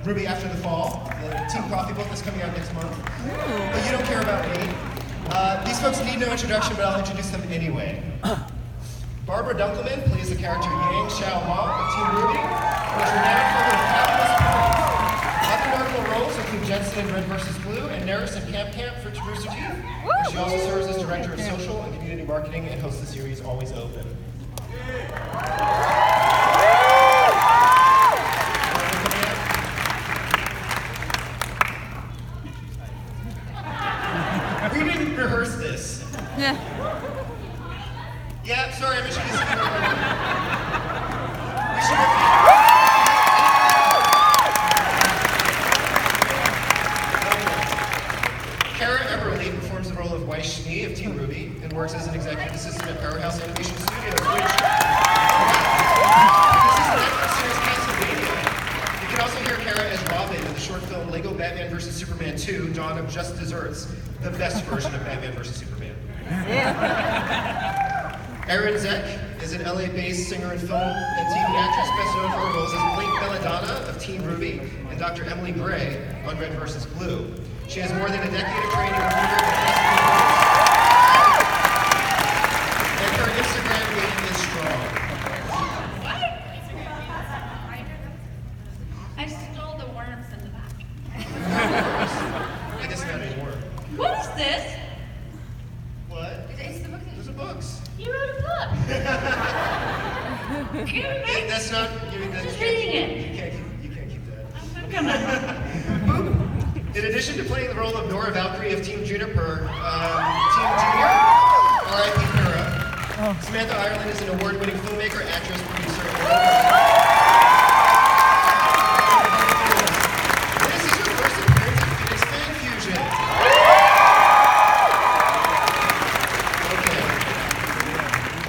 RWBY After the Fall, the Team Coffee book that's coming out next month. But you don't care about me. These folks need no introduction, but I'll introduce them anyway. Barbara Dunkelman plays the character Yang Xiaolong of Team RWBY, who is renowned for her fabulous performance. Other notable roles include Jensen in Red vs. Blue and Neris in Camp for Rooster Teeth. She also serves as Director of Social and Community Marketing and hosts the series Always Open. We didn't rehearse this. Yeah, sorry, I'm introducing you. We should have... Kara Everly performs the role of Wei Shmi of Team RWBY and works as an executive assistant at Powerhouse Animation Studios, which... This is Netflix series Castlevania. You can also hear Kara as Robin in the short film Lego Batman vs. Superman 2, Dawn of Just Desserts, the best version of Batman vs. Superman. Erin Zek is an LA-based singer and film and TV actress best known for her roles as Blake Belladonna of Team RWBY and Dr. Emily Gray on Red vs. Blue. She has more than a decade of training in theater and her Instagram game is strong. What? I stole the worms in the back. I guess not anymore. What is this? What? It's the book. Those are books. You wrote a book. That's not. Just reading it. You can't keep that. Come on. In addition to playing the role of Nora Valkyrie of Team Juniper, Team Junior, R.I.P. Kara, Samantha Ireland is an award-winning filmmaker, actress, producer, and this is her first appearance at PHX Fan Fusion.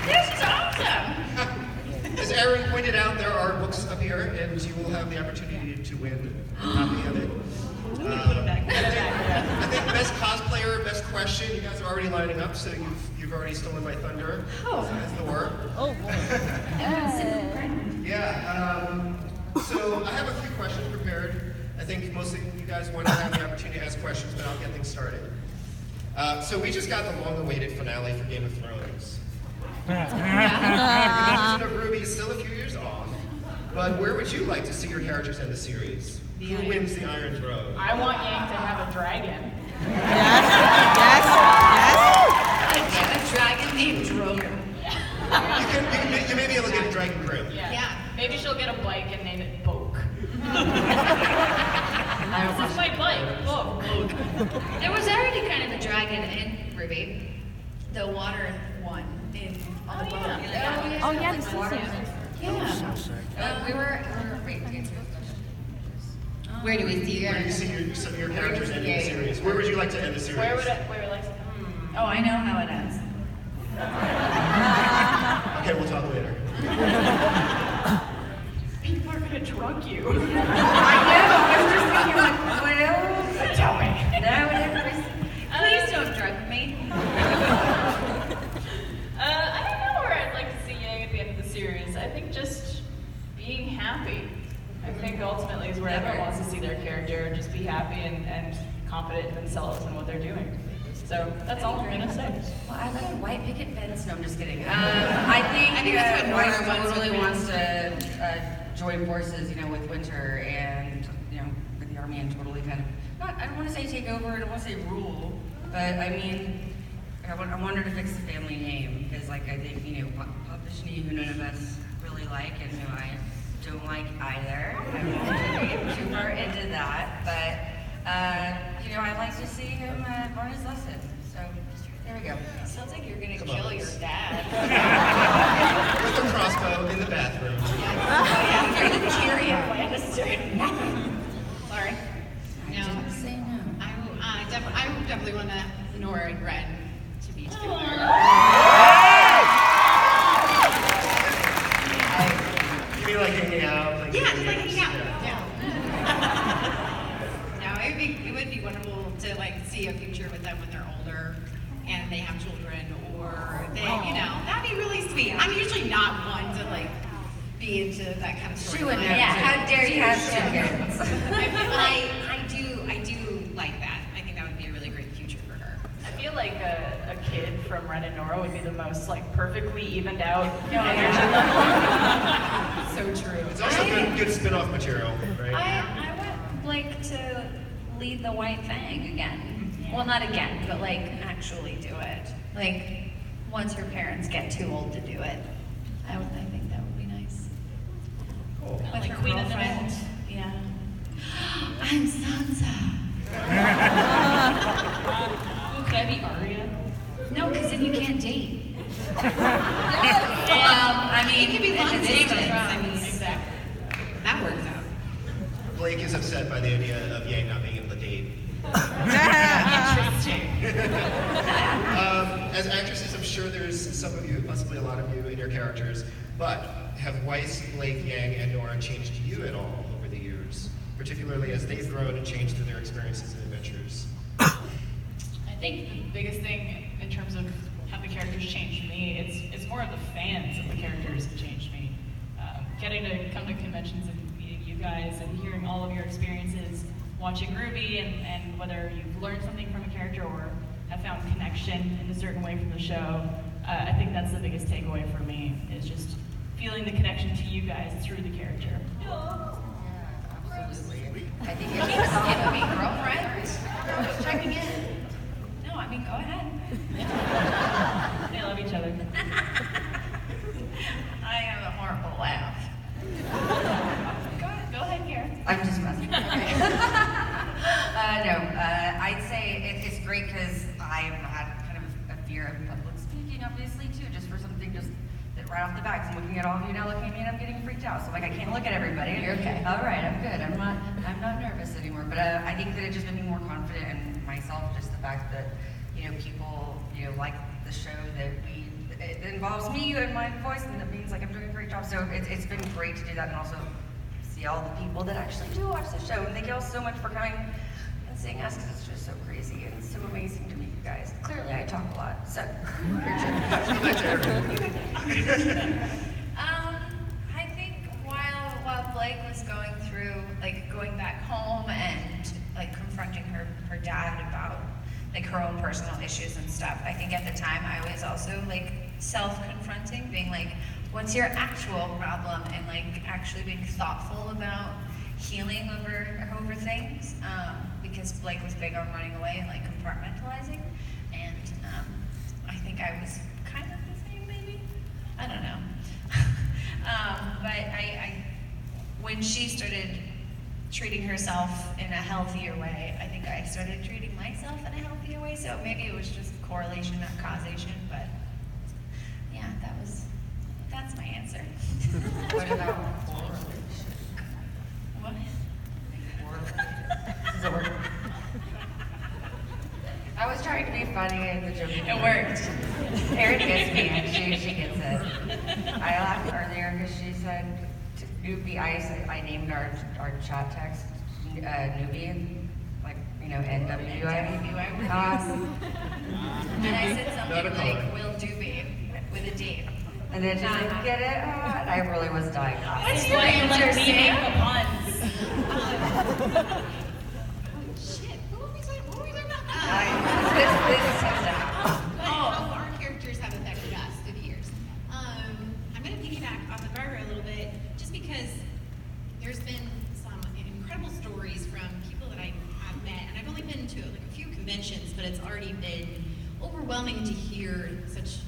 This is awesome. As Erin pointed out, there are books up here, and you will have the opportunity to win a copy of it. Put it back. I think best cosplayer, best question. You guys are already lining up, so you've already stolen my thunder. Oh. As the word. Oh boy. So I have a few questions prepared. I think mostly you guys want to have the opportunity to ask questions, but I'll get things started. So we just got the long-awaited finale for Game of Thrones. The production of RWBY is still a few years off, but where would you like to see your characters in the series? Who wins the Iron Throne? I want Yang to have a dragon. Yes. A dragon named Drogo. You may be able to get a dragon crib. Yeah. Maybe she'll get a bike and name it Boke. This is my bike. Boke. There was already kind of a dragon in RWBY. The water one in on the boat. Oh yeah, this is Where do we see Where do you see some of your characters ending the series? Where would you like to end the series? Where would like? Oh, I know how it ends. Okay, we'll talk later. People are gonna drug you. I know. I was just thinking, like, well, Tell me. please don't drug me. I don't know where I'd like to see Yang at the end of the series. I think just being happy. I think ultimately is where everyone wants to see their character, just be happy and confident in themselves and what they're doing. So that's all I'm gonna say. Well, I like a white picket fence. No, I'm just kidding. I think that's what Nora White wants totally with wants to join forces, with Winter and with the army and totally kind of I don't want to say take over. I don't want to say rule, but I mean, I want her to fix the family name because, I think Papa Schnee, who none of us really like, and who I don't like either. I'm not too far into that, but I'd like to see him learn his lesson. So there we go. Sounds like you're gonna kill your dad. With a crossbow in the bathroom. You're the Tyrion Lannister. Sorry. I didn't say no. I definitely want Nora and Ren to be together. You mean like hanging out? Yeah, just like hanging out. Yeah. No, it would be wonderful to see a future with them when they're older and they have children, or they, that'd be really sweet. I'm usually not one to be be into that kind of story. She would never. Yeah, How dare you have 2 kids? I do like that. I think that would be a really great future for her. I feel like a kid from Ren and Nora would be the most like perfectly evened out energy level. So true. It's also good spin-off material, right? I want Blake to lead the white thing again. Well, not again, but like actually do it. Like once her parents get too old to do it. I think that would be nice. Cool. With Like her Queen of the girlfriend. North. Yeah. I'm Sansa. Ooh, could I be Arya? No, because then you can't date. I mean, it could be long it's distance. Game of I mean, Thrones. exactly. That works out. Blake is upset by the idea of Yang not being able to date. Interesting. As actresses, I'm sure there's some of you, possibly a lot of you in your characters, but have Weiss, Blake, Yang, and Nora changed you at all over the years, particularly as they've grown and changed through their experiences and adventures? I think the biggest thing in terms of how the characters changed me, it's more of the fans of the characters that changed me. Getting to come to conventions and meeting you guys and hearing all of your experiences, watching Ruby and whether you've learned something from a character or have found connection in a certain way from the show, I think that's the biggest takeaway for me, is just feeling the connection to you guys through the character. Absolutely. I think Keep it's skipping me, girlfriend. Just checking in. No, I mean, go ahead. They love each other. I have a horrible laugh. Go ahead, Karen. I'm just messing. I'd say it's great because I've had kind of a fear of public speaking, obviously, too, just for something just that right off the bat. 'Cause I'm looking at all of you now, looking at me, and I'm getting freaked out. So like, I can't look at everybody. You're okay. All right, I'm good. I'm not nervous anymore. But I think that it just made me more confident in myself. Just the fact that people like the show that it involves me and my voice, and it means like I'm doing a great job. So it's been great to do that, and also see all the people that actually do watch the show. And thank you all so much for coming and seeing us, because it's just so crazy and so amazing to meet you guys. Clearly, I talk a lot, so I think while Blake was going through, like going back home and like confronting her dad about like her own personal issues and stuff, I think at the time I was also like self-confronting, being like, what's your actual problem, and like actually being thoughtful about healing over things, because Blake was big on running away and like compartmentalizing, and I think I was kind of the same, maybe. I don't know. But I when she started treating herself in a healthier way, I think I started treating myself in a healthier way. So maybe it was just correlation, not causation. But yeah, that's my answer. what about correlation? What? Does it work? I was trying to be funny and the joke. It worked. Erin gets me, and she gets it. I laughed earlier because she said NWBY. I named our chat text NWBY, like NWBY. And I said Not a something like, color. "Will do be," with a D. And then she's like, "Get it?" And I really was dying. What's It's your why you answer, let me make Sam? the puns. Shit, what were we talking about? This tends to happen. How our characters have affected us through the years. I'm going to piggyback off of Barbara a little bit, just because there's been some incredible stories from people that I have met, and I've only been to like a few conventions, but it's already been overwhelming to hear such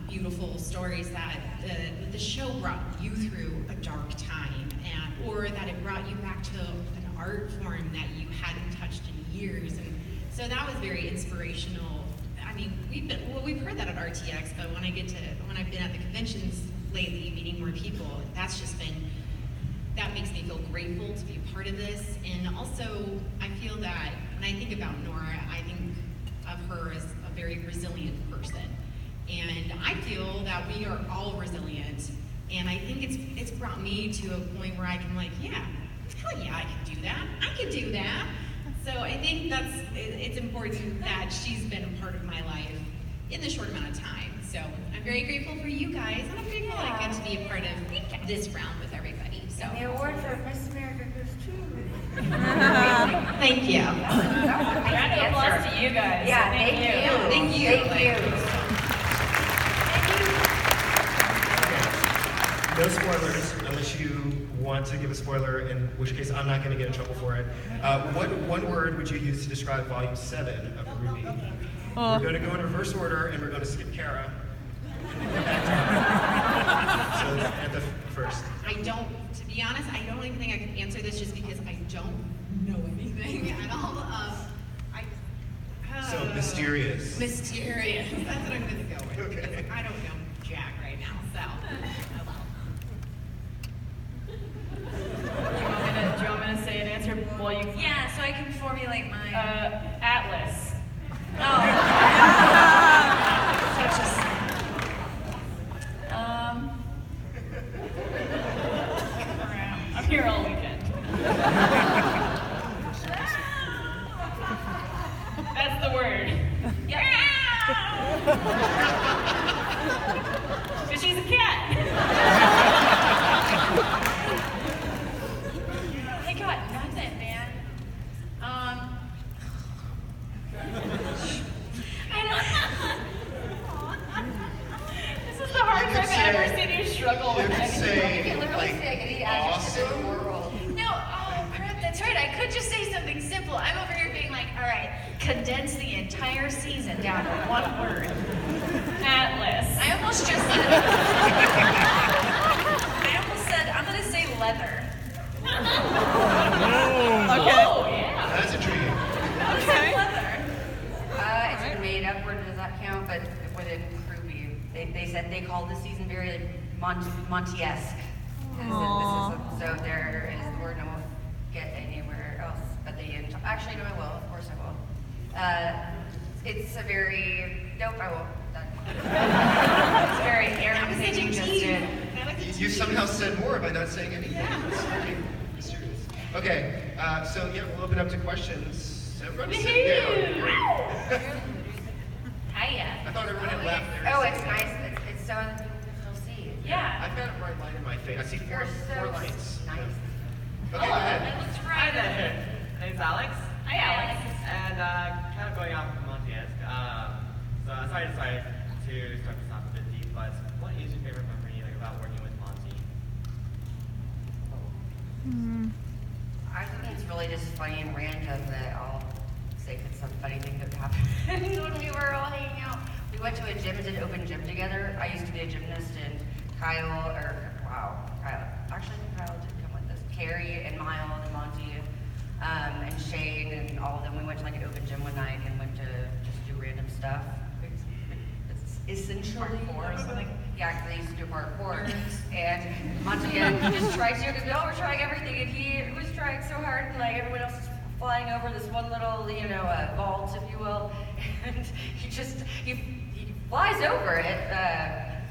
beautiful stories that the show brought you through a dark time, or that it brought you back to an art form that you hadn't touched in years, and so that was very inspirational. I mean, we've heard that at RTX, but when I've been at the conventions lately, meeting more people, that makes me feel grateful to be a part of this. And also, I feel that when I think about Nora, I think of her as a very resilient person. And I feel that we are all resilient. And I think it's brought me to a point where I can yeah, hell yeah, I can do that. I can do that. So I think it's important that she's been a part of my life in the short amount of time. So I'm very grateful for you guys, and I'm grateful I get to be a part of this round with everybody. So And the award for Miss America goes to. thank you. Round of applause to you guys. Yeah, Thank you. Thank you. Thank you. No spoilers, unless you want to give a spoiler, in which case I'm not going to get in trouble for it. What one word would you use to describe Volume 7 of RWBY? We're going to go in reverse order, and we're going to skip Kara. So at the first. I don't, to be honest, I don't even think I can answer this just because I don't know anything at all. So mysterious. Mysterious. That's what I'm going to go with. Okay. Because I don't know Jack right now, so. Oh well. Do you want me to say an answer while you? Yeah, so I can formulate mine. Atlas. I'm here all weekend. That's the word. Yeah. Because she's a cat. I got nothing, man. This is the hardest I've ever seen you struggle You with could anything. You say, can literally say any adjective in the awesome. world. No, oh crap, that's right. I could just say something simple. I'm over here being like, all right, condense the entire season down to one word. Atlas. I almost just said, I'm gonna say leather. Okay. Oh, yeah. That's intriguing. Okay. Leather. It's a made up word, does that count? But within RWBY, they said they called the season very Monty-esque. So there is the word, and I won't get anywhere else. But actually, no, I will. Of course, I will. It's a very, nope, I won't. It's very Aaron thing you just did. You somehow said more by not saying anything. It's very mysterious. Okay, so yeah, we'll open up to questions. Everybody sit down. Hiya. I thought everyone had left. Oh, it's nice. It's so other people can still see. Yeah. I've got a bright light in my face. I see four You're so lights. nice. Okay, go ahead. It looks Hi right. there. My name's Alex. Hi, Alex. And kind of going off of Monty-esque. So sorry to start this off a bit deep, but what is your favorite memory about working with Monty? I think it's really just funny and random that I'll say some funny thing that happened when we were all hanging out. We went to a gym and did open gym together. I used to be a gymnast, and Kyle, actually I think Kyle did come with us. Carrie and Miles and Monty and Shane and all of them. We went to like an open gym one night and went to just do random stuff. It's essentially Parkour or something? Yeah, because they used to do parkour. And Monty just tried to, because we all were trying everything, and he was trying so hard, and like everyone else was flying over this one little, vault, if you will. And he flies over it,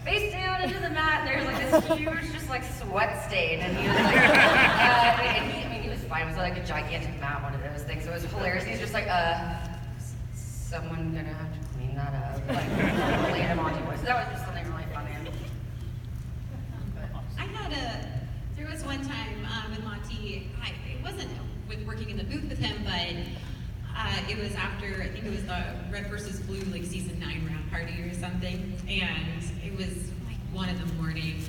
face down into the mat, and there's like this huge, just like sweat stain, and he was like, he was fine. It was like a gigantic mat, one of those things. So it was hilarious. He's just like, someone gonna have to clean that up, like, really in a Monty voice. So that was just something really funny. There was one time with Monty, it wasn't with working in the booth with him, but it was after, I think it was the Red versus Blue, like season 9 round party or something, and it was like 1 in the morning,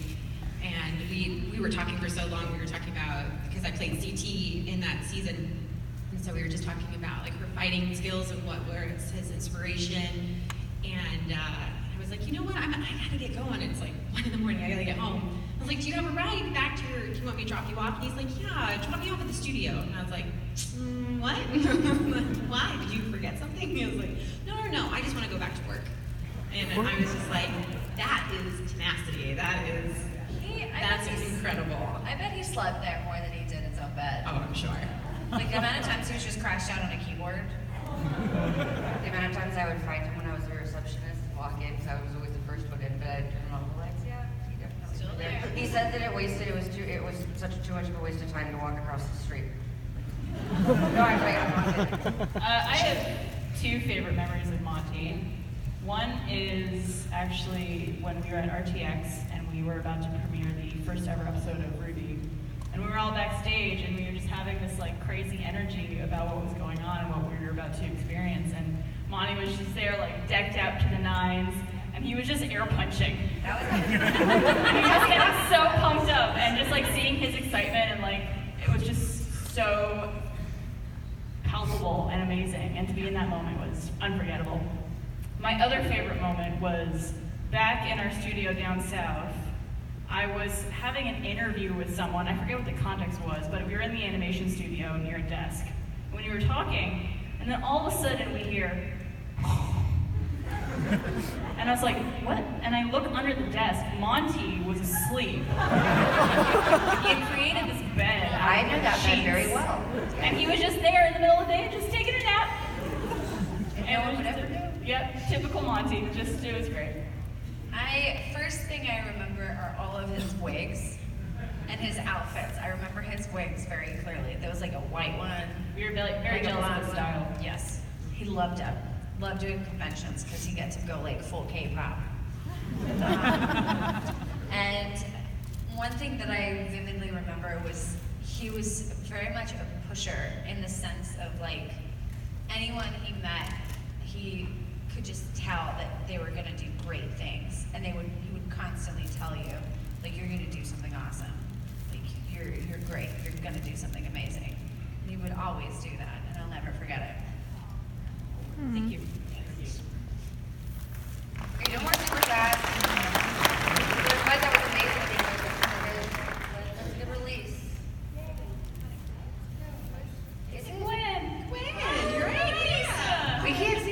and we were talking for so long, we were talking about, because I played CT in that season, and so we were just talking about like her fighting skills and what was his inspiration, and I was like, you know what, I gotta get going. It's like 1 in the morning, I gotta get home. I was like, do you have a ride back to do you want me to drop you off? And he's like, yeah, drop me off at the studio. And I was like, what? Why? Did you forget something? He was like, no, I just want to go back to work. And I was just like, that is tenacity. That's incredible. I bet he slept there more than he did his own bed. Oh, I'm sure. Like the amount of times he was just crashed out on a keyboard. The amount of times I would find him when I was a receptionist and walk in, because I was always the first one in bed, turn on the lights, yeah, he definitely Still was there. He said that it was too much of a waste of time to walk across the street. No, I'm right, I'm not kidding. I have 2 favorite memories of Monty. One is actually when we were at RTX and we were about to premiere the first ever episode of Ruby. And we were all backstage and we were just having this like crazy energy about what was going on and what we were about to experience. And Monty was just there like decked out to the nines and he was just air punching. That was He was just getting so pumped up and just like seeing his excitement and like it was just so palpable and amazing, and to be in that moment was unforgettable. My other favorite moment was back in our studio down south. I was having an interview with someone, I forget what the context was, but we were in the animation studio near a desk. When we were talking, and then all of a sudden we hear, and I was like, what? And I look under the desk, Monty was asleep. He had created this bed. I know that bed very sheets. well. And he was just there in the middle of the day, just taking a nap. No one would ever do. Yep, typical Monty, just, it was great. First thing I remember are all of his wigs and his outfits. I remember his wigs very clearly. There was like a white one. We were very like a jealous blonde of the one. style. Yes, he loved it. Loved doing conventions because he got to go like full K-pop. And one thing that I vividly remember was he was very much a pusher in the sense of like anyone he met, he could just tell that they were gonna do great things, and he would constantly tell you like you're gonna do something awesome, like you're great, you're gonna do something amazing. And he would always do that, and I'll never forget it. Thank you. Okay, no more super fast. There's one that was amazing. That's a good release. Is it? Gwen, You're right. yeah. We can't see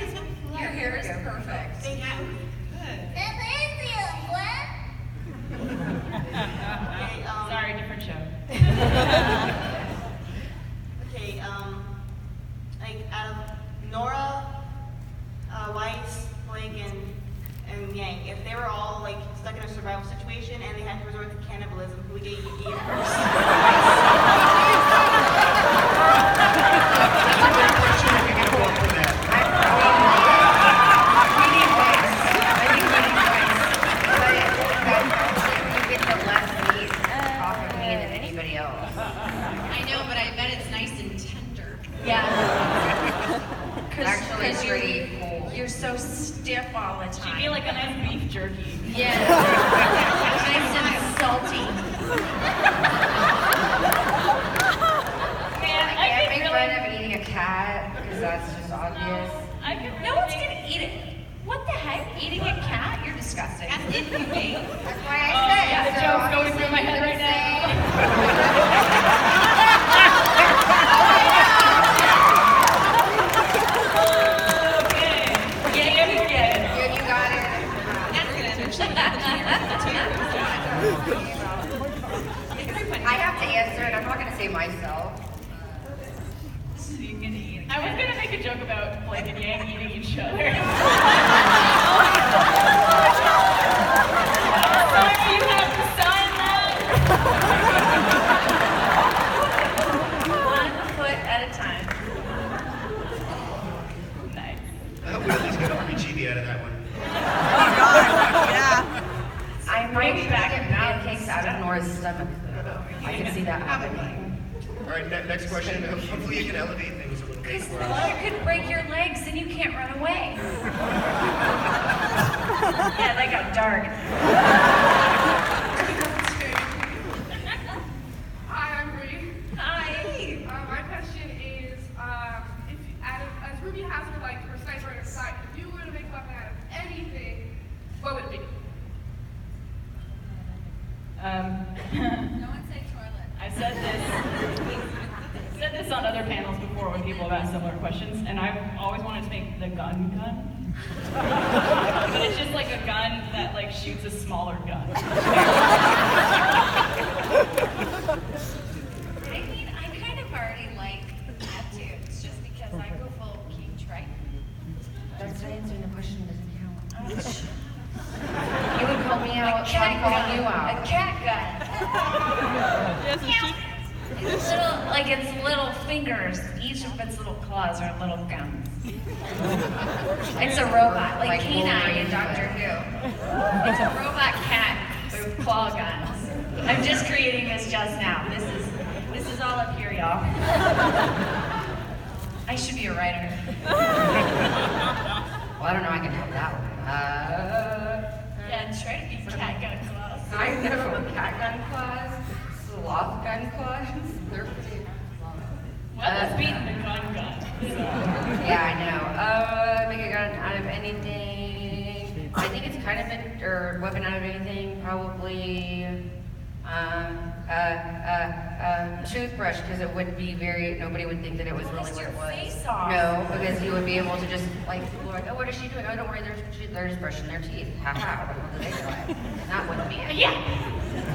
your hair is perfect. Thank you. Okay, Sorry, different show. okay, like out of Nora, Weiss, Blake, and Yang, if they were all like stuck in a survival situation and they had to resort to cannibalism, who would they eat first? Question, if you get a vote for that. We need Weiss. I think we need Weiss. But you get the less meat off of me than anybody else. I know, but I bet it's nice and tender. Yeah. Actually, it's you're, pretty cool. you're so stiff all the She'd time. be like a nice beef jerky. Yeah. Nice and salty. Man, I can't make fun of eating a cat because that's just obvious. I could No one's gonna eat it. What the heck? Eating a cat? You're disgusting. That's inhumane. That's why I Oh, said. yeah, the so joke's going through my head right Yeah, you get it. Yeah, you got it. That's good. I have to answer it. I'm not going to say myself. I was gonna make a joke about Blake and Yang eating each other. Sorry, you have to sign that. One foot at a time. Nice. I hope we at least get RBGB out of that one. Yeah. I might be back in pancakes out of Nora's stomach. I can see that happening. All right, next question. Hopefully you can elevate things a little bit Because for us. you could break your legs and you can't run away. Yeah, like a dart. Hi, I'm Bree. Hi. My question is, if as Ruby has her like her sniper on her side, if you were to make a weapon out of anything, what would it be? No one say toilet. I said this on other panels before when people have asked similar questions, and I've always wanted to make the gun. But it's just like a gun that like shoots a smaller gun. I mean, I kind of already like tattoos just because I go full King Triton. That's not answering the question. Doesn't count. You would call me out. A cat I'm calling gun. you out. A cat gun. Yes, and she, It's little, like its little fingers. Each of its little claws are little guns. It's a robot, like Canine in Doctor Who. It's a robot cat with claw guns. I'm just creating this just now. This is all up here, y'all. I should be a writer. Well, I don't know. I can help that one. Yeah, try to be cat gun claws. I know. Cat gun claws, sloth gun claws. They're pretty. Well, let's beat the gun. Yeah, I know. Make a gun out of anything. I think it's kind of or weapon out of anything. Probably toothbrush, because it would be nobody would think that it was really what it was. Face off. No, because you would be able to just like, people are like, oh, what is she doing? Oh, don't worry, they're just brushing their teeth. Ha ha. What do they do? Not with me. Yeah.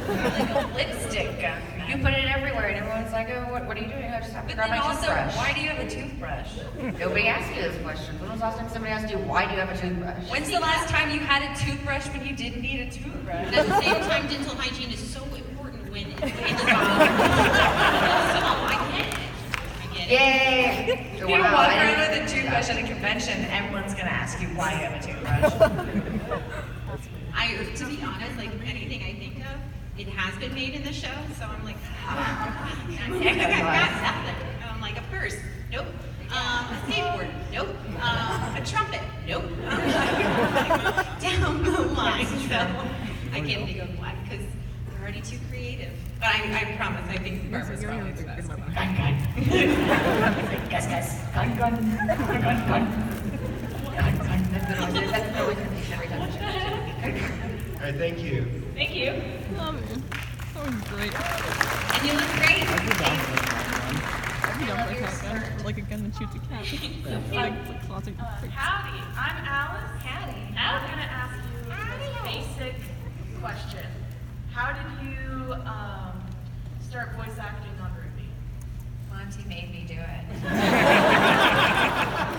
Like a lipstick gun. You put it everywhere, and everyone's like, oh, what are you doing? I just have to But grab then my also, toothbrush. why do you have a toothbrush? Nobody asked you those questions. When was the last time somebody asked you, why do you have a toothbrush? When's the last time you had a toothbrush when you didn't need a toothbrush? But at the same time, dental hygiene is so important when it's so I get it. Yay! You walk around with a toothbrush at a convention, everyone's gonna ask you why you have a toothbrush. To be honest, like anything I think of, it has been made in the show, so I'm like, I got something. I'm like, a purse, nope. A skateboard, nope. A trumpet, nope. Down the line, so I can't think of what, because they're already too creative. But I promise, I think Barbara's probably the best. Gun. Guys. Gun. That's always every time. All right, thank you. Thank you. Oh, man. That was great. And you look great. I'd be down for a cat gun. Or like a gun that shoots a cat. Like classic. Howdy, I'm Alice. Howdy. I'm gonna ask you a basic question. How did you start voice acting on RWBY? Monty made me do it.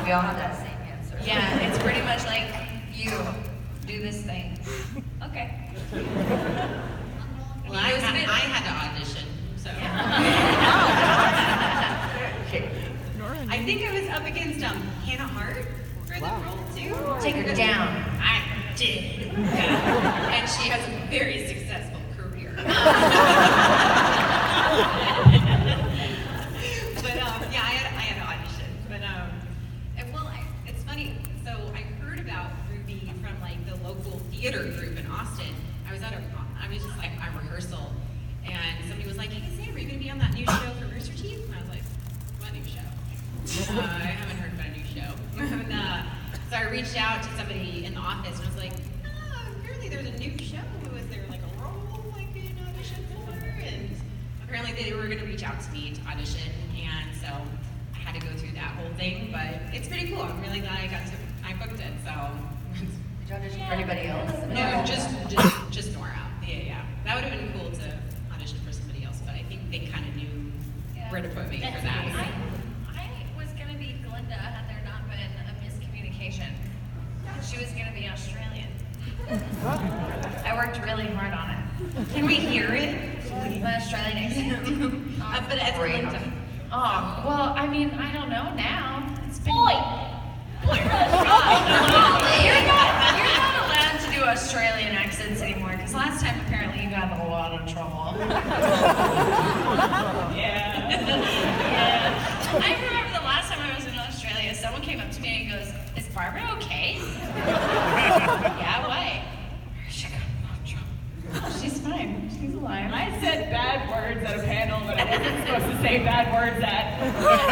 We all have that same answer. Yeah, it's pretty much like, you do this thing. Okay. Well, I had to audition, so. I think I was up against Hannah Hart for the role too. Take her down. I did. And she has a very successful career. But yeah, I had an audition. But it's funny. So I heard about RWBY from like the local theater group in Austin. I was just like at rehearsal, and somebody was like, "Hey, Sam, are you going to be on that new show for Rooster Teeth?" And I was like, "What new show?" I haven't heard about a new show. So I reached out to somebody in the office, and I was like, apparently there's a new show. Is there like a role I could audition for? And apparently they were going to reach out to me to audition, and so I had to go through that whole thing. But it's pretty cool. I'm really glad I booked it. So. Did you audition for anybody else? No, just Nora. Yeah. That would have been cool to audition for somebody else, but I think they kind of knew where to put me for that. I was gonna be Glinda had there not been a miscommunication. She was gonna be Australian. I worked really hard on it. Can we hear it? My Australian accent. But it's Glinda. Oh, well, I mean, I don't know now. It's been... You're not allowed to do Australian accents anymore, because last time apparently you got in a lot of trouble. Yeah. I remember the last time I was in Australia, someone came up to me and goes, "Is Barbara okay?" Yeah, why? She got in a lot of trouble. She's fine. She's alive. I said bad words at a panel that I wasn't supposed to say bad words at. Well,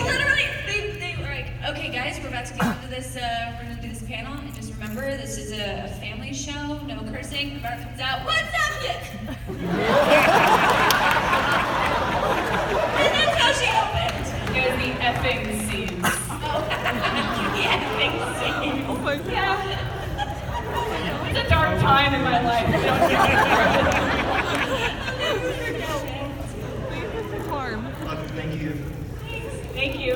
literally, they were like, "Okay, guys, we're about to go into this. We're gonna do this panel, and just remember, this is a family show. No cursing. The bar comes out. What's up, Dick?" And that's how she opened. It was the effing scenes. The effing scene. Oh my god. Yeah. It's a dark time in my life. Harm. Thank you. Thank you.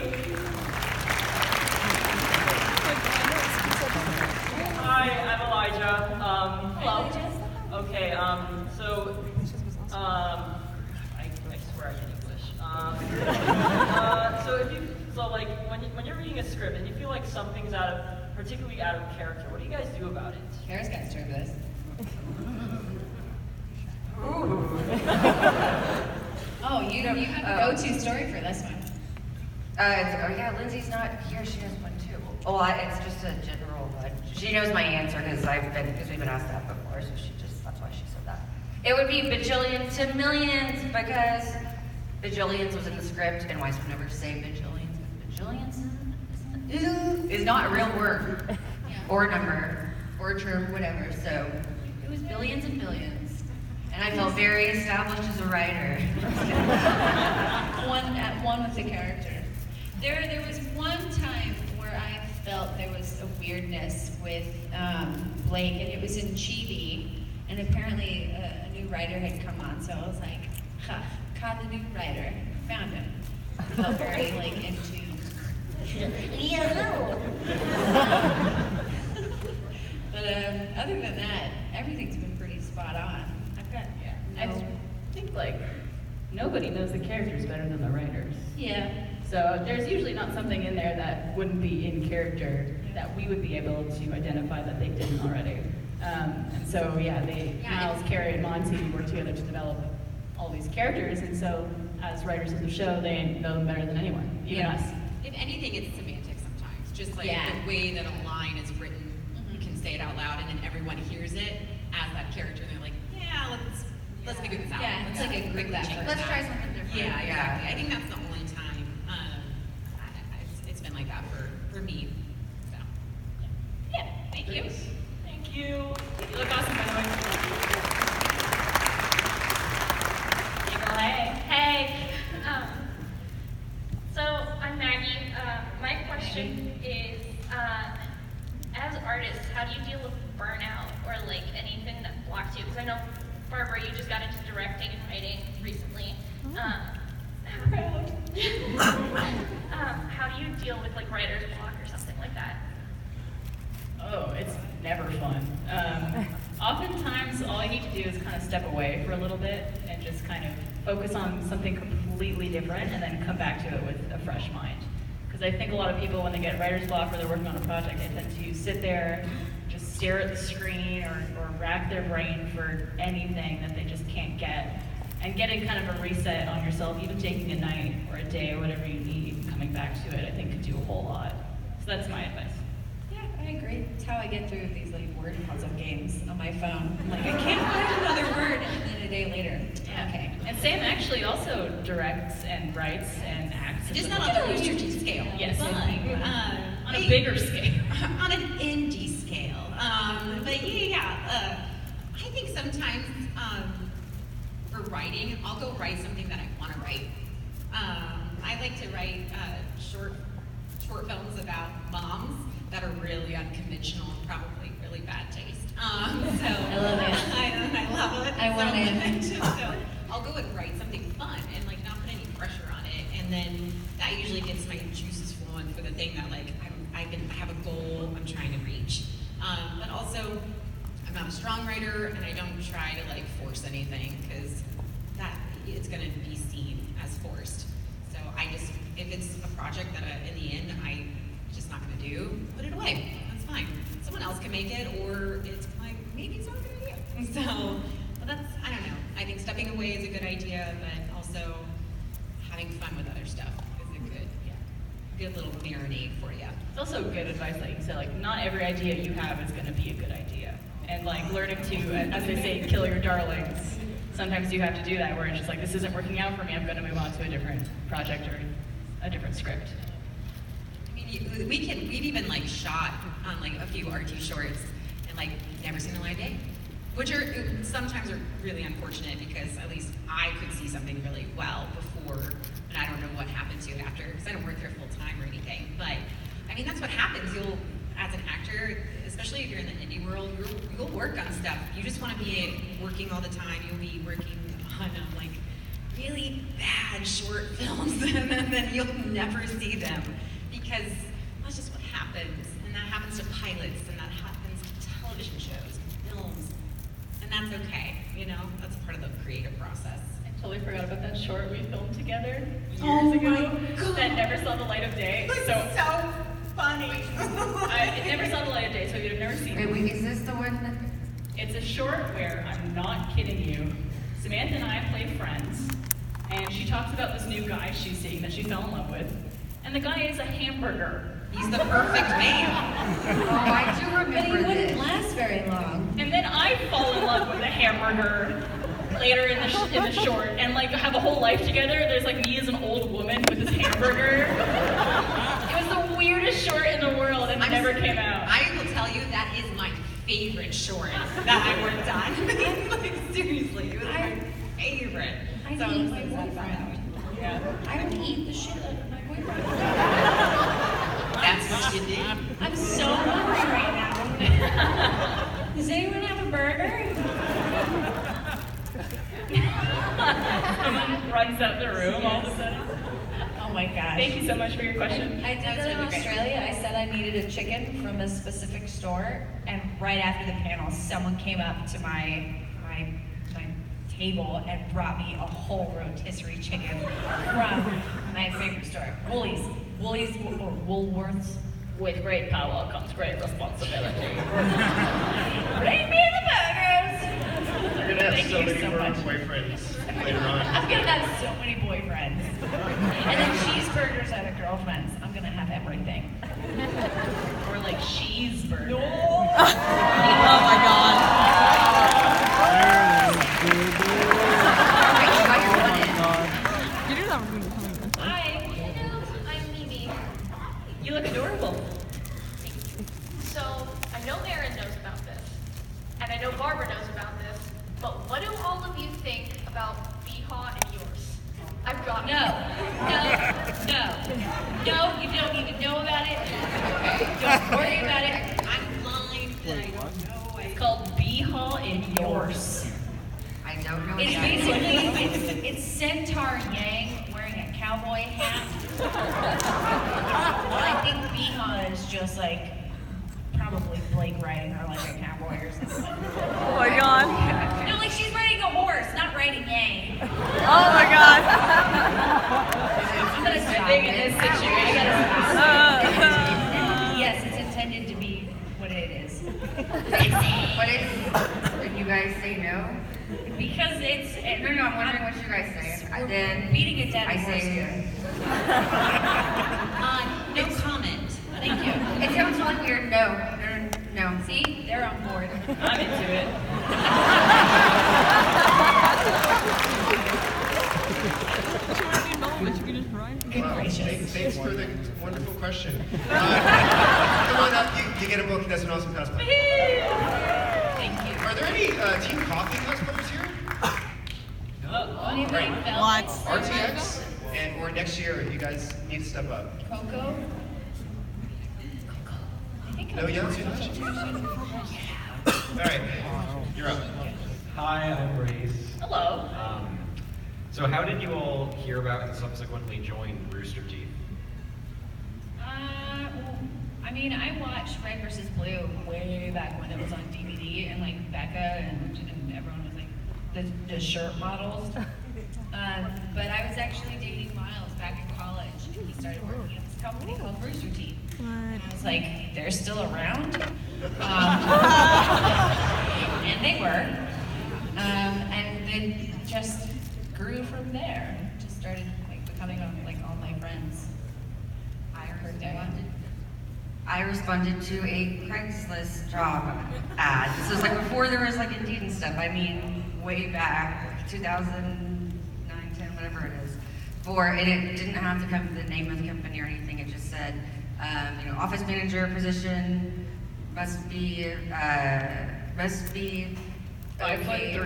Hi, I'm Elijah. Hello. Okay, so, I swear I can English. So like when you're reading a script and you feel like something's particularly out of character, what do you guys do about it? Kara's got to start with this. Oh, you have a go-to story for this one. Yeah, Lindsey's not here. She has one too. Oh, it's just a general. She knows my answer because we've been asked that before, so that's why she said that. It would be bajillions to millions because bajillions was in the script, and Weiss would never say bajillions. Bajillions is not a real word, or number, or term, whatever. So it was billions and billions, and I felt very established as a writer. One with the character. There was one time where I felt there was a weirdness with Blake, and it was in Chibi, and apparently a new writer had come on, so I was like, caught the new writer, found him. I felt very into But other than that, everything's been pretty spot on. I think like nobody knows the characters better than the writers. Yeah. So there's usually not something in there that wouldn't be in character that we would be able to identify that they didn't already. And so Miles, Carrie, and Monty work together to develop all these characters, and so as writers of the show, they know them better than anyone, even us. If anything, it's semantics sometimes. Just like the way that a line is written, you can say it out loud, and then everyone hears it as that character, and they're like, yeah, let's figure this out. Yeah, it's like a group effort. Let's try something different. Yeah, exactly. I think that's the only time it's been like that for me. So, yeah. Thank you. Thank you. You look awesome, by the way. Hey. So I'm Maggie. My question is, as artists, how do you deal with burnout or like anything that blocks you? Because I know, Barbara, you just got into directing and writing recently. How do you deal with like writer's block or something like that? Oh, it's never fun. Oftentimes, all you need to do is kind of step away for a little bit and just kind of focus on something completely different and then come back to it with a fresh mind. Because I think a lot of people, when they get writer's block or they're working on a project, they tend to sit there, just stare at the screen or rack their brain for anything that they just can't get. And getting kind of a reset on yourself, even taking a night or a day or whatever you need, and coming back to it, I think could do a whole lot. So that's my advice. Yeah, I agree. It's how I get through these like word puzzle games on my phone. I'm like, I can't find another word, and then a day later, okay. And Sam actually also directs and writes and acts. Just not on the Rooster Teeth scale. Yes. But, on a bigger scale. On an indie scale. But I think sometimes for writing, I'll go write something that I want to write. I like to write short films about moms that are really unconventional and probably really bad taste. I love it. I love it. I want it. So I'll go and write something fun and like not put any pressure on it, and then that usually gets my juices flowing for the thing that like I have a goal I'm trying to reach. But also, I'm not a strong writer, and I don't try to like force anything because that it's going to be seen as forced. So if it's a project that in the end I'm just not going to do, put it away. That's fine. Someone else can make it, or it's like maybe it's not a good idea. So, but I don't know. I think stepping away is a good idea, but also having fun with other stuff is a good little marinade for you. It's also good advice that you can say, like, not every idea you have is going to be a good idea. And like learning to, as they say, kill your darlings. Sometimes you have to do that where it's just like, this isn't working out for me, I'm going to move on to a different project or a different script. I mean, we've even like shot on like a few RT shorts and like never seen the light of day, which are sometimes are really unfortunate because at least I could see something really well before, and I don't know what happened to it after because I don't work there full time or anything. But I mean, that's what happens. You'll, as an actor, especially if you're in the indie world, you'll work on stuff. You just want to be working all the time. You'll be working on like really bad short films, and then you'll never see them because that's just what happens. And that happens to pilots, and that happens to television shows, films, and that's okay. You know, that's part of the creative process. And Totally forgot about that short we filmed together years ago that never saw the light of day. So funny. It never saw the light of day, so you'd have never seen it. Wait, is this the one that... It's a short where, I'm not kidding you, Samantha and I play friends, and she talks about this new guy she's seeing that she fell in love with, and the guy is a hamburger. He's the perfect man. Oh, I do remember But he wouldn't this. last very long. And then I fall in love with a hamburger later in the short, and like have a whole life together. There's like me as an old woman with this hamburger. It was the weirdest short in the world, and it never came out. I will tell you, that is my favorite short that I worked on. Like, seriously, it was my favorite. I So need I'm my so boyfriend. proud. Yeah. I would eat the shit out of my boyfriend. That's what you do. I'm so hungry right now. Does anyone have a burger? Someone runs out the room all of a sudden. Oh my gosh. Thank you so much for your question. I did that in Australia. I said I needed a chicken from a specific store, and right after the panel, someone came up to my table and brought me a whole rotisserie chicken from my favorite store, Woolies or Woolworths. With great power comes great responsibility. Bring me the burgers. You're gonna have Thank so you many so much. boyfriends later on. I'm gonna have so many boyfriends. And then cheeseburgers out of girlfriends. I'm gonna have everything. Or like cheeseburger. No. Oh my god. You knew that was going to be coming. Hi, I'm Mimi. You look adorable. So, I know Aaron knows about this, and I know Barbara knows about this, but what do all of you think about BHA and yours? I've got No, you don't even know about it. Don't worry about it. I'm blind and I don't know. It's called BHA in yours. I don't know It's exactly. basically, it's Centaur Yang wearing a cowboy hat. I think BHA is just like, probably Blake riding her like a cowboy or something. Oh my god. No, like she's riding a horse, not riding Yang. Oh my god. I'm gonna stop I think in this it. situation. Yes, it's intended to be what it is. What is... Did you guys say no? Because it's... No, I'm wondering what you guys say. Then beating a dead I horse say here. No comment. Thank you. it sounds really weird. No. See, they're on board. I'm into it. But you can just ride. Wow, thanks for the wonderful question. Come on up, you get a book. That's an awesome cosplay. Thank you. Are there any Team Coffee cosplayers here? Anybody Right. felt RTX? Or next year, you guys need to step up. Coco? No, yeah, too much. All right, you're up. Hi, I'm Grace. Hello. So how did you all hear about and subsequently join Rooster Teeth? I mean, I watched Red vs. Blue way back when it was on DVD, and like Becca and everyone was like the shirt models. But I was actually dating Miles back in college, and he started working at this company called Rooster Teeth. And I was like, they're still around? And they were. And then just grew from there. Just started like becoming like all my friends. I responded to a Craigslist job ad. This was like before there was like Indeed and stuff. I mean, way back, like 2009, 10, whatever it is. And it didn't have to come with the name of the company or anything. It just said, office manager position must be okay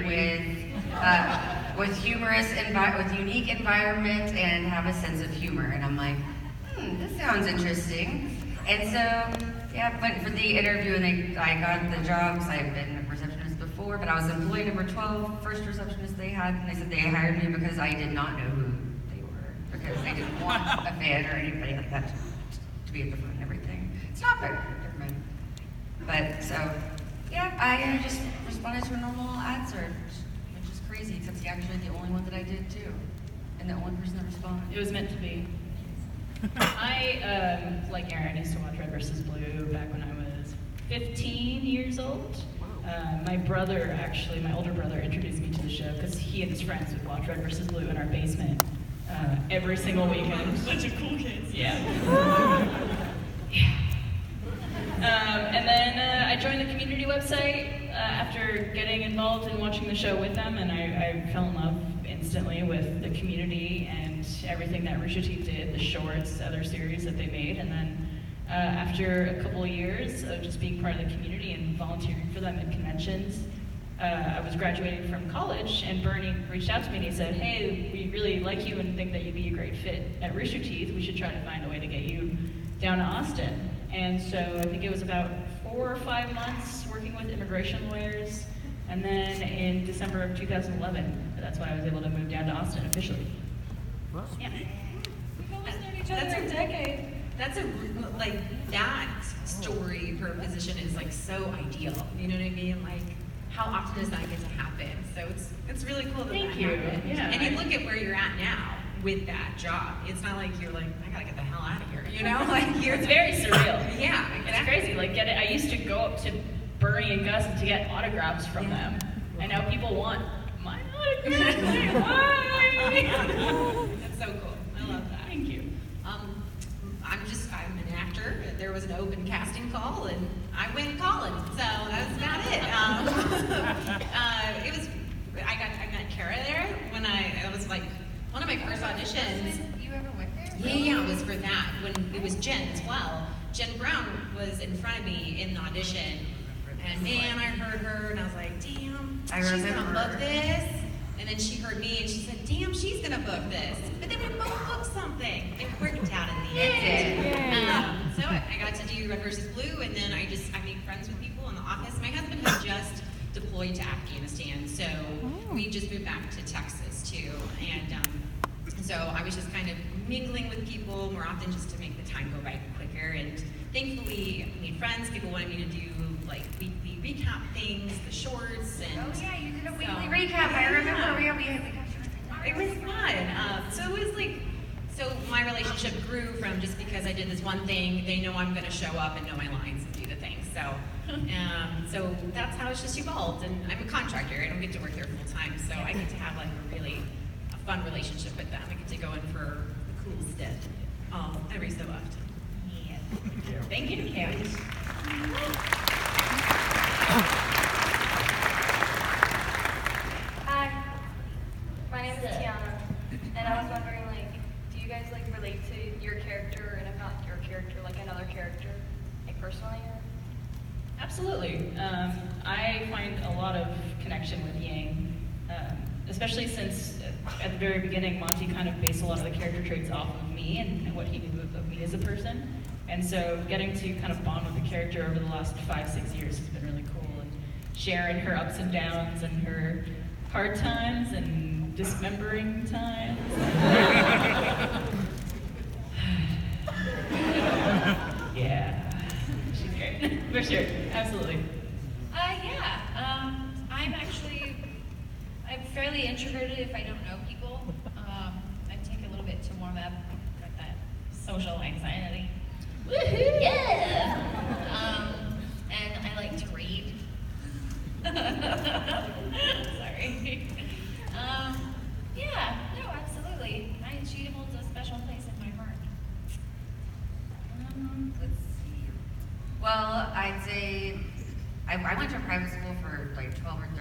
with unique environment and have a sense of humor. And I'm like, this sounds interesting. And so, yeah, went for the interview and I got the job because I had been a receptionist before, but I was employee number 12, first receptionist they had, and they said they hired me because I did not know who they were, because they didn't want a fan or anybody like that to be at the front and everything. It's not fair, never mind. But so, yeah, I just responded to a normal ad search, which is crazy. crazy, because it's actually the only one that I did too, and the only person that responded. It was meant to be. I, like Aaron, used to watch Red vs. Blue back when I was 15 years old. My brother, actually, my older brother, introduced me to the show because he and his friends would watch Red vs. Blue in our basement every single weekend. Bunch of cool kids. Yeah. And then I joined the community website after getting involved in watching the show with them, and I fell in love instantly with the community and everything that Rooster Teeth did, the shorts, other series that they made, and then after a couple of years of just being part of the community and volunteering for them at conventions, I was graduating from college, and Bernie reached out to me and he said, hey, we really like you and think that you'd be a great fit at Rooster Teeth. We should try to find a way to get you down to Austin. And so I think it was about 4 or 5 months working with immigration lawyers, and then in December of 2011, that's when I was able to move down to Austin officially. Wow. Yeah. We've almost known each other That's a decade. That's like, that story for a position is like so ideal. You know what I mean? Like, how often does that get to happen? So it's really cool that Thank that you. happened. Yeah. And you look at where you're at now with that job. It's not like you're like, I gotta get the hell out of here. You know, like It's very surreal. Yeah, It's exactly. crazy. Like, I used to go up to Bernie and Gus to get autographs from them, and now people want my autograph. Why? That's so cool. I love that. Thank you. I'm an actor. There was an open casting call, and I went calling. So that's about it. I met Kara there when I was like one of my first auditions. You ever went there? Yeah, it was for that. When it was Jen as well. Jen Brown was in front of me in the audition, and man, I heard her, and I was like, damn, she's gonna book this. And then she heard me, and she said, damn, she's gonna book this. But then we both booked something. It worked out in the end. So I got to do Red vs. Blue, and then I made friends with people in the office. My husband had just deployed to Afghanistan, so we just moved back to Texas too. And so I was just kind of mingling with people more often just to make the time go by quicker. And thankfully, I made friends. People wanted me to do like weekly recap things, the shorts, and Oh yeah, you did a weekly recap. I remember we got you. It was fun. So it was like, so my relationship grew from just because I did this one thing, they know I'm going to show up and know my lines and do the thing. So that's how it's just evolved. And I'm a contractor. I don't get to work there full time, so I get to have like a fun relationship with them. I get to go in for the cool stuff every so often. Yeah. Thank you, Kate. Hi, my name is Tiana, and I was wondering, like, do you guys like relate to your character, and if not your character, like another character, like personally? Or? Absolutely. I find a lot of connection with Yang, especially since at the very beginning, Monty kind of based a lot of the character traits off of me and what he knew of me as a person. And so getting to kind of bond with the character over the last 5-6 years has been really cool. And sharing her ups and downs and her hard times and dismembering times. Yeah. She's great. For sure. Absolutely. I'm fairly introverted if I don't know people. I take a little bit to warm up, got that social anxiety. Woohoo! Yeah! And I like to read. Sorry. Yeah, no, absolutely. She holds a special place in my heart. Let's see. Well, I'd say I went to private school for like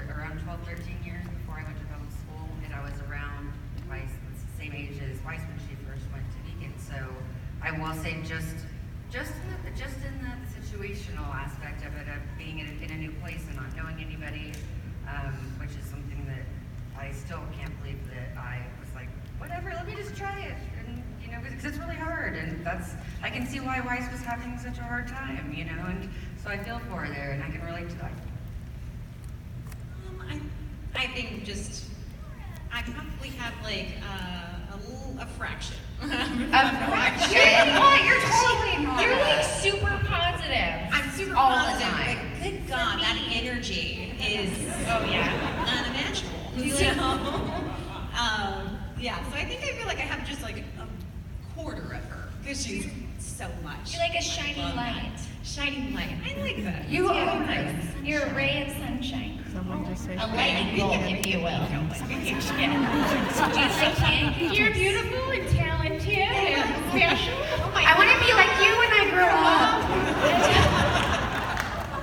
around 12, 13 years before I went to public school, and I was around Weiss, the same age as Weiss when she first went to Beacon. So I will say just in the situational aspect of it, of being in a new place and not knowing anybody, which is something that I still can't believe that I was like, whatever, let me just try it. And, you know, because it's really hard, and I can see why Weiss was having such a hard time, you know, and so I feel for her there, and I can relate to that. I think I probably have like a fraction. A fraction? What? You're totally not. You're like super positive. I'm super all positive. the time. Like, good God, that energy is, unimaginable. So, yeah, so I think I feel like I have just like a quarter of her because she's so much. You're like a shining I love light. that. Shining light. I like that. You Yeah, are. nice. You're a ray of sunshine. Someone just say A lightning bolt, if you will. Do you like pancakes? You're beautiful and talented and special. I want to be like you when I grow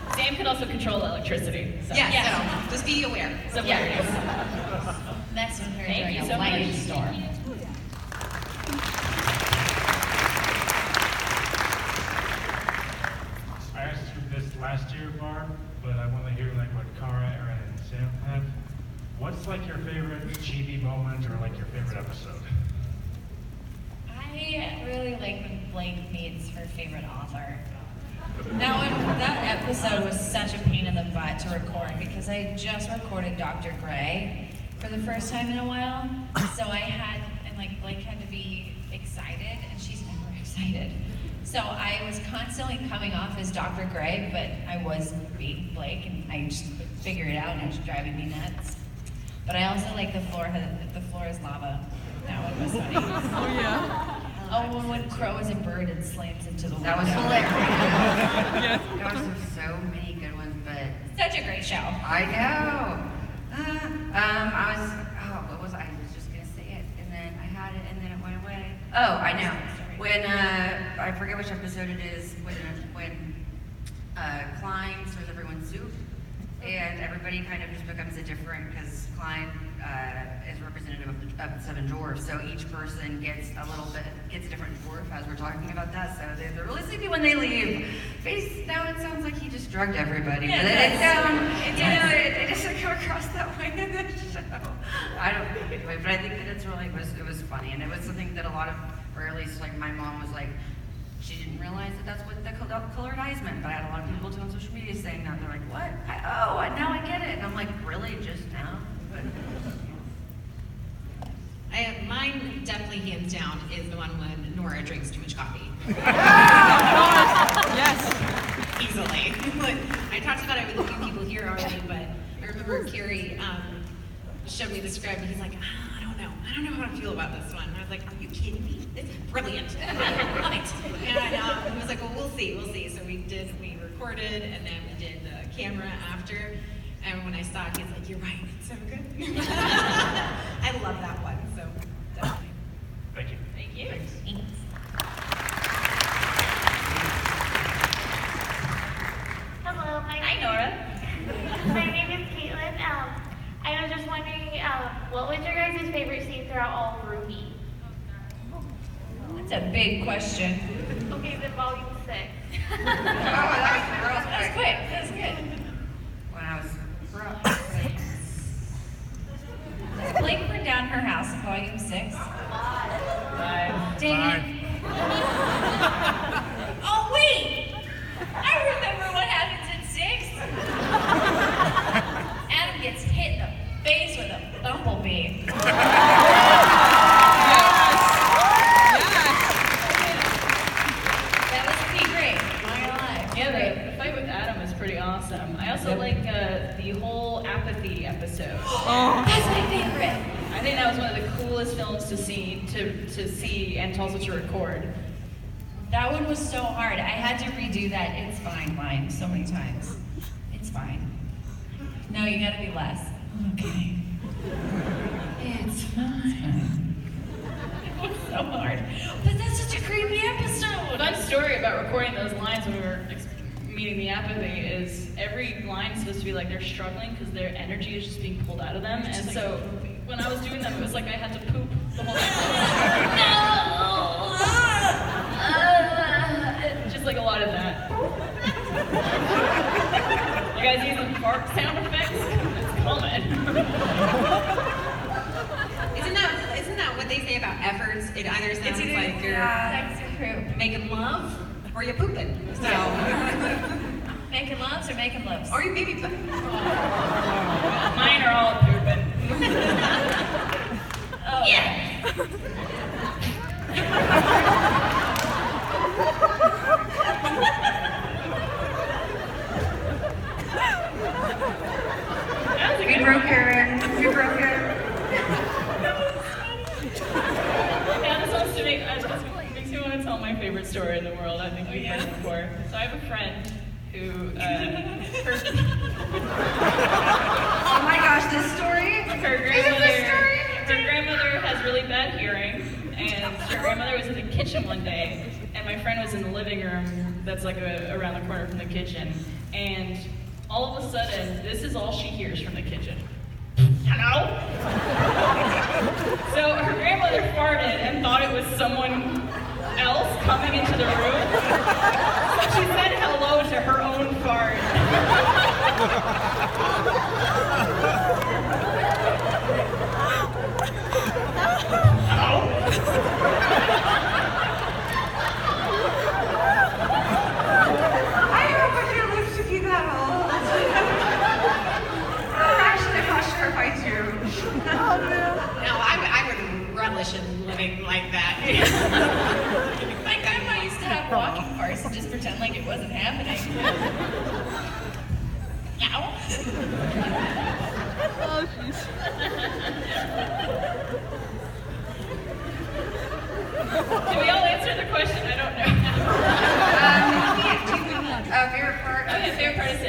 up. Sam can also control electricity. So. Yeah, so just be aware. So Yeah. That's when her Thank during you a so lightning much. storm. I asked you this last year, Barb, but I want to hear like what Cara, Erin, and Sam had. What's like your favorite GB moment or like your favorite episode? I really like when Blake meets her favorite author. That episode was such a pain in the butt to record because I just recorded Dr. Gray for the first time in a while. So Blake had to be excited, and she's never excited. So I was constantly coming off as Dr. Gray, but I was being Blake, and I just couldn't figure it out, and it was driving me nuts. But I also like the floor is lava. That one was funny. Oh, yeah. Oh, when Crow is a bird and slams into the window. That was hilarious. Yes. Gosh, there's so many good ones, but Such a great show. I know. What was I? I was just gonna say it, and then I had it, and then it went away. Oh, I know. When I forget which episode it is, when Klein serves everyone soup, and everybody kind of just becomes a different, because Klein is representative of the Seven Dwarfs, so each person gets a different dwarf as we're talking about that, so they're really sleepy when they leave. Now it sounds like he just drugged everybody, Yeah, but it doesn't come across that way in the show. I don't know, anyway, but I think that it was funny, and it was something that a lot of, or at least like my mom was like, she didn't realize that that's what the colored eyes meant, but I had a lot of people too on social media saying that. They're like, what? Now I get it. And I'm like, really, just now? Mine definitely hands down is the one when Nora drinks too much coffee. Yes. Easily. I talked about it with a few people here already, but I remember Carrie showed me the script and he's like, I don't know how to feel about this one. And I was like, are you kidding me? It's brilliant. I love it. And I was like, well, we'll see. So we recorded and then we did the camera after. And when I saw it, he's like, you're right, it's so good. I love that one, so definitely. Thank you. Thank you. Thanks. Hello, Hi, Nora. my name is Caitlin. I was just wondering, what was your guys' favorite scene throughout all of RWBY? That's a big question. Okay, then volume 6. That was quick. That's good. When I was Does Blake burn down her house in volume 6? Dang it. Oh, wait! I remember what happens in 6. Adam gets hit in the face with a bumblebee. That was pretty great. Not gonna lie. Yeah, the fight with Adam is pretty awesome. I also like the whole apathy episode. Oh. That's my favorite. I think that was one of the coolest films to see and also to record. That one was so hard. I had to redo that "It's Fine" line so many times. It's fine. No, you gotta be less. Okay. It's fine. It's so hard. But that's such a creepy episode. Fun story about recording those lines when we were meeting the apathy is every line is supposed to be like they're struggling because their energy is just being pulled out of them. And so when I was doing them, it was like I had to poop the whole time. No! Just like a lot of that. You guys using fart sound effects? It's coming. Isn't that what they say about efforts? It either sounds like you're making love or you're pooping. So making loves or making loves? Or you maybe mine are all pooping. Oh yeah. We broke Erin. we've heard it before. So I have a friend who, Oh my gosh, this story? Her grandmother has really bad hearing, and her grandmother was in the kitchen one day, and my friend was in the living room that's like around the corner from the kitchen, and all of a sudden, this is all she hears from the kitchen. Hello? So her grandmother farted and thought it was someone else coming into the room. So she said hello to her own fart. I don't want your lips to be that old. Actually, I'm not sure if I do. No, I would relish in living like that. My grandma used to have walking farts and just pretend like it wasn't happening. Ow. Oh, jeez. Did we all answer the question? I don't know. Favorite part? Oh yeah, favorite part of 6.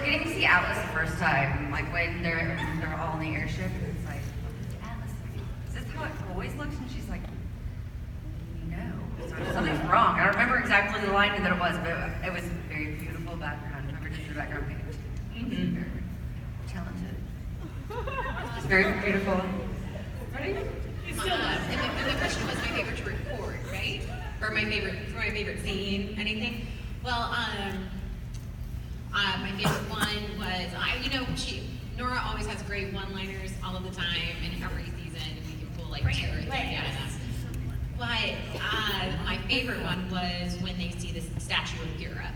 Getting to see Atlas the first time, like when they're all in the airship, it's like, Atlas, is this how it always looks? And she's like, no, something's wrong. I don't remember exactly the line that it was, but it was a very beautiful background. Whoever did the background painting was very talented. It's very beautiful. Ready? And the question was my favorite to record, right? Or my favorite scene, anything? Well, my favorite one was, Nora always has great one-liners all of the time, and every season we can pull like 2 or 3 out of them. But my favorite one was when they see this statue of Europe.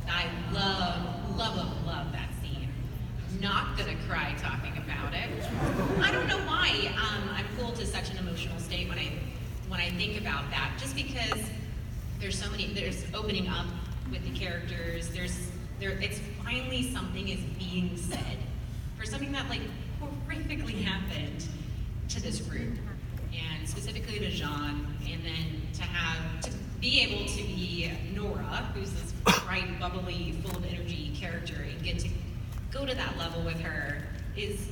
I love that scene. Not gonna cry talking about it. I don't know why I'm pulled to such an emotional state when I think about that. Just because there's opening up with the characters. It's finally something is being said for something that like horrifically happened to this group, and specifically to Jean, and then to be able to be Nora, who's this bright, bubbly, full of energy character, and get to go to that level with her it's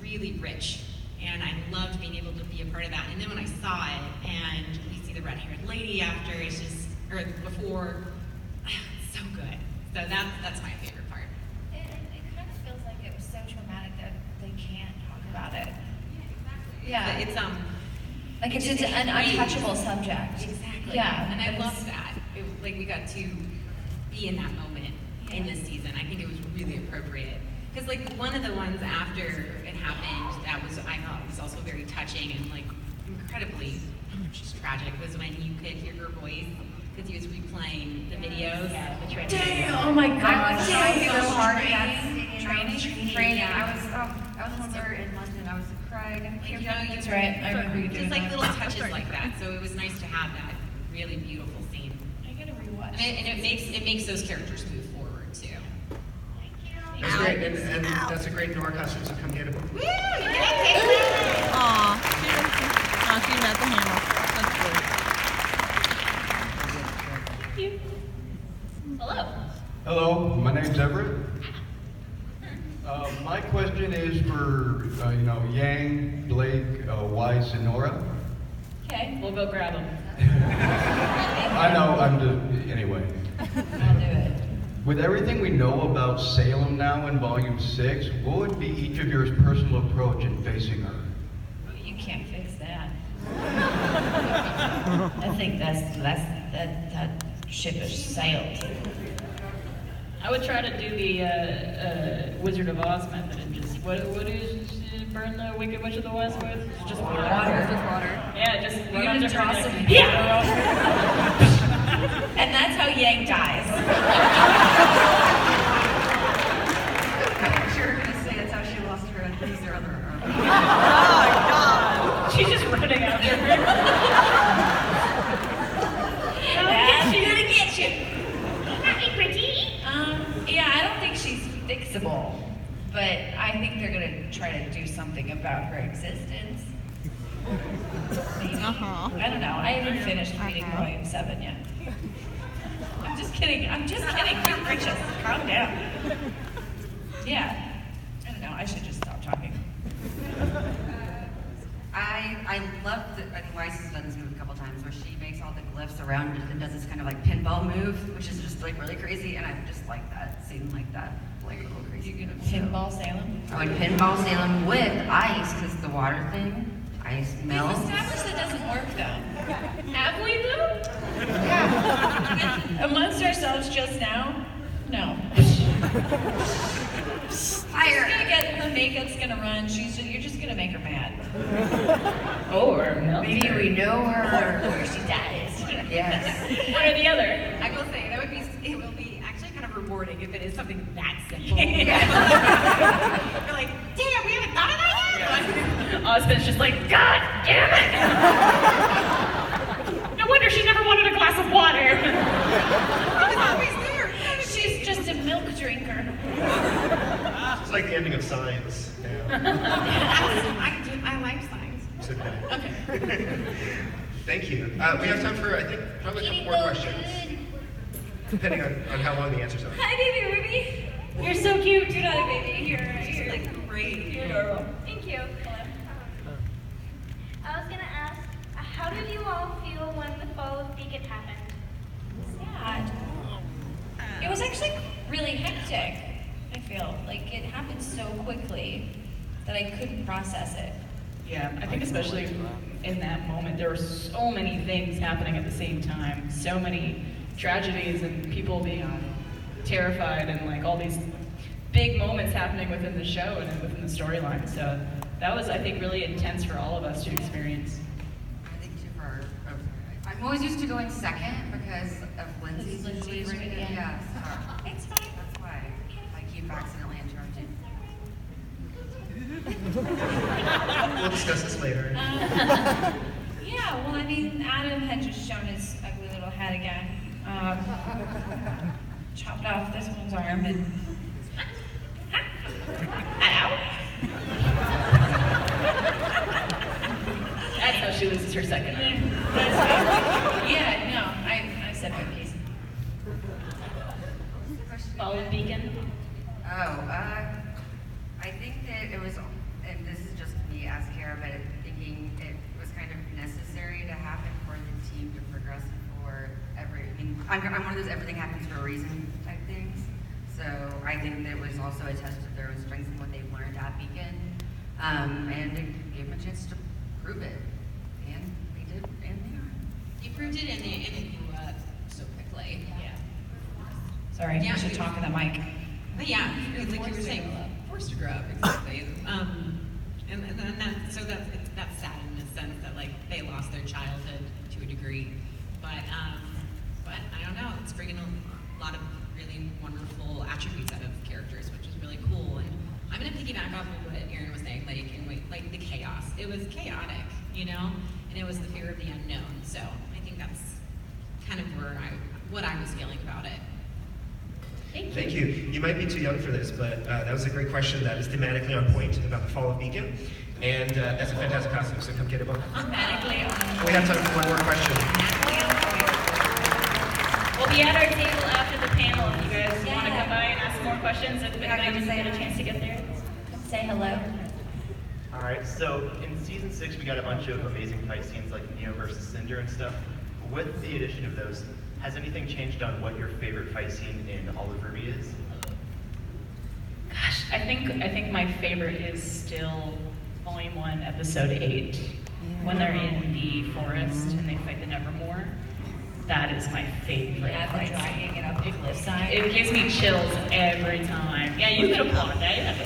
really rich, and I loved being able to be a part of that. And then when I saw it, and we see the red-haired lady after, before, it's so good. So that's my favorite part. It kind of feels like it was so traumatic that they can't talk about it. Yeah. It's like it's an untouchable subject. Exactly. Yeah. And I love that. We got to be in that moment in this season. I think it was really appropriate. Because like one of the ones after it happened that I thought was also very touching and like incredibly just tragic was when you could hear her voice because he was replaying the videos. Yeah, the training. Damn! Oh my God! I was trying so hard at training. Yeah. I was when we were in London. I was crying. That's right. I remember you doing just like that. little touches like that. So it was nice to have that really beautiful scene. I gotta rewatch. And it makes those characters move forward too. That's great, and that's a great Nora costume, so come get it. Woo! Aw, she met the handle. That's great. Hello. Hello, my name's Everett. My question is for, Yang, Blake, Weiss, and Nora. Okay, we'll go grab them. I know, anyway. I'll do it. With everything we know about Salem now in Volume 6, what would be each of your personal approach in facing her? You can't fix that. I think that ship has sailed. I would try to do the Wizard of Oz method and just what is burn the Wicked Witch of the West with? Just water. Yeah, just run under her. Toss him. And that's how Yang dies. You're gonna say that's how she lost her other arm. Oh my God! She's just running after her. She's gonna get you. Happy pretty. fixable, but I think they're gonna try to do something about her existence. Maybe. I don't know. I haven't finished reading volume 7 yet. I'm just kidding. Good gracious, calm down. Yeah. I don't know. I should just stop talking. I love Weiss has done this move a couple times where she makes all the glyphs around it and does this kind of like pinball move, which is just like really crazy, and I just like that, seem like that, like a little crazy. You're gonna pinball Salem? I would pinball Salem with ice, because the water thing, ice melts. We've established that doesn't work though. Have we though? Yeah. Amongst ourselves just now? No. Fire. She's gonna get her makeup's gonna run. You're just gonna make her mad. Or maybe we know her. Or she dies. Yes. One or the other. I will say it will be actually kind of rewarding if it is something that simple. You're like, damn, we haven't thought of that yet. Osmond's just like, God damn it! No wonder she never wanted a glass of water. It was always there. She's just a milk drinker. It's like the ending of Signs. I like Signs. Okay. Thank you. We have time for, I think, probably a couple more questions. Depending on how long the answers are. Hi, baby Ruby. You're so cute. You're not a baby. You're like great. You're adorable. Thank you. I was gonna ask, how did you all feel when the fall of Beacon happened? Sad. It was actually really hectic. I feel like it happened so quickly that I couldn't process it. Yeah, I think especially in that moment, there were so many things happening at the same time, so many tragedies and people being terrified and like all these big moments happening within the show and within the storyline. So that was, I think, really intense for all of us to experience. I think too I'm always used to going second because of Lindsey's usually right at the end. It's fine. That's why I keep accidentally interrupting. We'll discuss this later. Yeah, well, I mean, Adam had just shown his ugly little head again. Chopped off this one's arm and... Ow! That's how she loses her second arm. Yeah, no, I said my piece. Fall of Beacon. I think that it was, and this is just me as Kara, but thinking it was kind of necessary to happen for the team to progress for I'm one of those everything happens for a reason type things. So I think that it was also a test of their own strengths and what they've learned at Beacon. And it gave them a chance to prove it. And they did, and they are. You proved it and it grew up so quickly. Yeah. Sorry, I should talk in the mic. But yeah, like you were saying, forced to grow up, exactly. And so that's sad in the sense that like they lost their childhood to a degree. But I don't know, it's bringing a lot of really wonderful attributes out of characters, which is really cool. And I'm gonna piggyback off of what Erin was saying, like the chaos. It was chaotic, you know, and it was the fear of the unknown. So I think that's kind of what I was feeling about it. Thank you. You might be too young for this, but that was a great question that is thematically on point about the fall of Beacon. And that's a fantastic costume, so come get it. Thematically on point. We have time for one more question. We'll be at our table after the panel if you guys want to come by and ask more questions. If anybody doesn't get a chance to get there, Say hello. Alright, so in season 6 we got a bunch of amazing fight scenes like Neo versus Cinder and stuff. With the addition of those, has anything changed on what your favorite fight scene in all of RWBY is? Gosh, I think my favorite is still Volume 1, Episode 8. When they're in the forest and they fight the Nevermore. That is my favorite fight dragging it up the cliffside. It gives me chills every time. Yeah, you can applaud that. You have to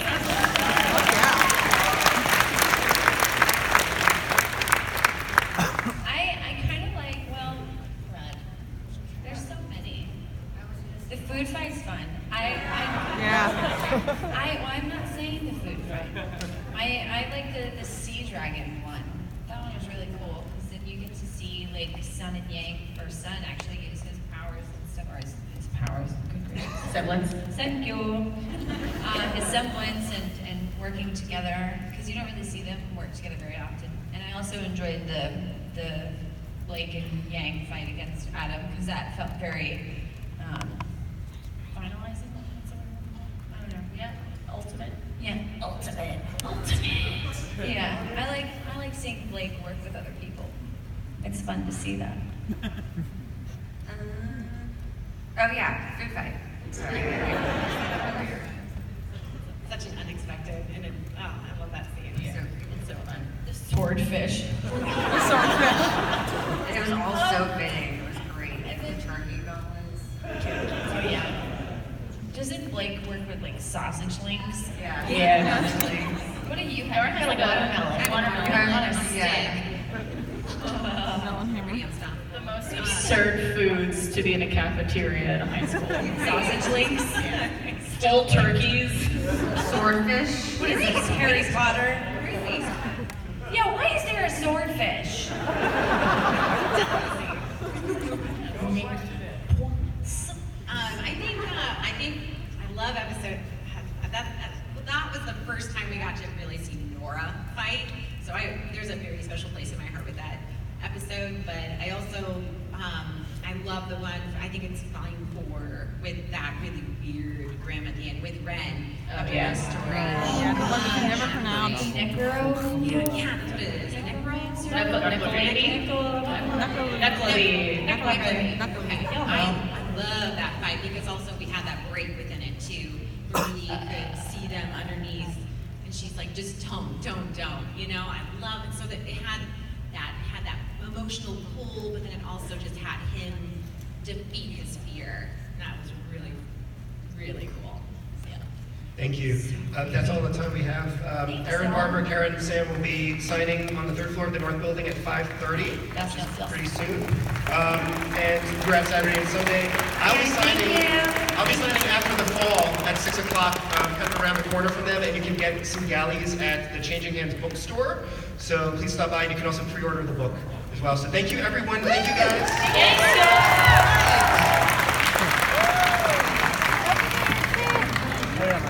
I kind of like, well, Red. There's so many. The food fight's fun. I'm not saying the food fight. I like the sea dragon one. That one was really cool because then you get to see like Sun and Yang, or Sun actually use his powers and stuff, or his powers. Good Semblance. Thank you. His semblance and working together, because you don't really see them work together very often. And I also enjoyed the Blake and Yang fight against Adam, because that felt very finalizing. I don't know. Yeah. Ultimate. Yeah. Ultimate. Yeah. I like seeing Blake work with other people. It's fun to see that. Oh yeah, food fight. Sorry. Such an unexpected, and I love that scene. Yeah. It's so fun. The swordfish. It was all so fitting. It was great. And the turkey goblins. Oh yeah. Doesn't Blake work with like sausage links? Yeah. Yeah. What do you Or have? kind of like watermelon on a stick. The most absurd foods to be in a cafeteria at a high school. Sausage links. Full turkeys. Swordfish. What is this, Harry Potter? Yeah, why is there a swordfish? I love episode. That was the first time we got to really see Nora fight. So there's a very special place in my heart with that episode. But I also I love the one. I think it's volume 4 with that really weird grandma at the end with Ren. Oh yeah. Story. Yeah, the one you can never pronounce. Yeah, that's what it is. I love that fight because also we had that break within it too, where we could see them underneath, and she's like, just don't. You know, I love it. So that it had that emotional pull, but then it also just had him defeat his fear. And that was really, really cool. So, yeah. Thank you. That's all the time we have. Erin, Barbara, Karen, and Sam will be signing on the 3rd floor of the North Building at 5:30. That's pretty soon. And we're at Saturday and Sunday. I'll be signing after the fall at 6 o'clock, kind of around the corner from them, and you can get some galleys at the Changing Hands bookstore. So please stop by, and you can also pre-order the book as well. So thank you, everyone. Thank you, guys.